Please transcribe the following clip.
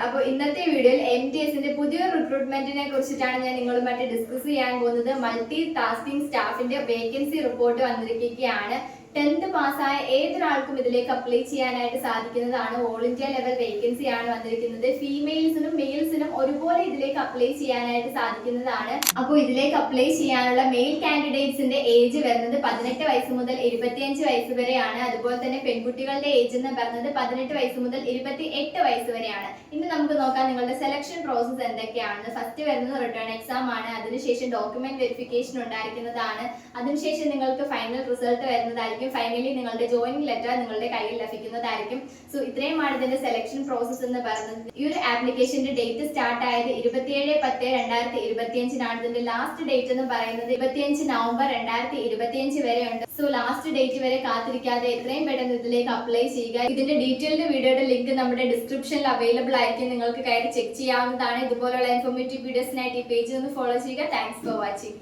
അപ്പോൾ ഇന്നത്തെ വീഡിയോയിൽ MTSന്റെ പുതിയ റിക്രൂട്ട്മെന്റിനെ കുറിച്ചിട്ടാണ് ഞാൻ നിങ്ങളുമായിട്ട് ഡിസ്കസ് ചെയ്യാൻ പോകുന്നത്. മൾട്ടി ടാസ്കിംഗ് സ്റ്റാഫിന്റെ വേക്കൻസി റിപ്പോർട്ട് വന്നിരിക്കുകയാണ്. 10th പാസ്സായ ഏതൊരാൾക്കും ഇതിലേക്ക് അപ്ലൈ ചെയ്യാനായിട്ട് സാധിക്കുന്നതാണ്. ഓൾ ഇന്ത്യ ലെവൽ വേക്കൻസി ആണ് വന്നിരിക്കുന്നത്. ഫീമെയിൽസിനും മെയിൽസിനും ഒരുപോലെ ഇതിലേക്ക് അപ്ലൈ ചെയ്യാനായിട്ട് സാധിക്കുന്നതാണ്. അപ്പോൾ ഇതിലേക്ക് അപ്ലൈ ചെയ്യാനുള്ള മെയിൽ കാൻഡിഡേറ്റ്സിന്റെ ഏജ് വരുന്നത് 18 വയസ്സ് മുതൽ 25 വയസ്സ് വരെയാണ്. അതുപോലെ തന്നെ പെൺകുട്ടികളുടെ ഏജ് എന്ന് പറയുന്നത് 18 വയസ്സ് മുതൽ 28 വയസ്സ് വരെയാണ്. ഇനി നമുക്ക് നോക്കാം നിങ്ങളുടെ സെലക്ഷൻ പ്രോസസ് എന്തൊക്കെയാണെന്ന്. ഫസ്റ്റ് വരുന്നത് റിട്ടേൺ എക്സാം ആണ്. അതിനുശേഷം ഡോക്യുമെന്റ് വെരിഫിക്കേഷൻ ഉണ്ടായിരിക്കുന്നതാണ്. അതിനുശേഷം നിങ്ങൾക്ക് ഫൈനൽ റിസൾട്ട് വരുന്നതായിരിക്കും. ഫൈനലി നിങ്ങളുടെ ജോയിനിങ് ലെറ്റർ നിങ്ങളുടെ കയ്യിൽ ലഭിക്കുന്നതായിരിക്കും. സോ ഇത്രയുമാണ് ഇതിന്റെ സെലക്ഷൻ പ്രോസസ് എന്ന് പറയുന്നത്. ഈ ഒരു ആപ്ലിക്കേഷന്റെ ഡേറ്റ് സ്റ്റാർട്ട് ആയത് 27/10/2025 ഇതിന്റെ ലാസ്റ്റ് ഡേറ്റ് എന്ന് പറയുന്നത് 25 നവംബർ 2025 വരെ ഉണ്ട്. സോ ലാസ്റ്റ് ഡേറ്റ് വരെ കാത്തിരിക്കാതെ എത്രയും പെട്ടെന്ന് ഇതിലേക്ക് അപ്ലൈ ചെയ്യുക. ഇതിന്റെ ഡീറ്റെയിൽഡ് വീഡിയോയുടെ ലിങ്ക് നമ്മുടെ ഡിസ്ക്രിപ്ഷനിൽ അവൈലബിൾ ആയിരിക്കും. നിങ്ങൾക്ക് കയറി ചെക്ക് ചെയ്യാവുന്നതാണ്. ഇതുപോലുള്ള ഇൻഫോർമേറ്റീവ് വീഡിയോസിനായിട്ട് ഈ പേജ് ഒന്ന് ഫോളോ ചെയ്യുക. Thanks for watching.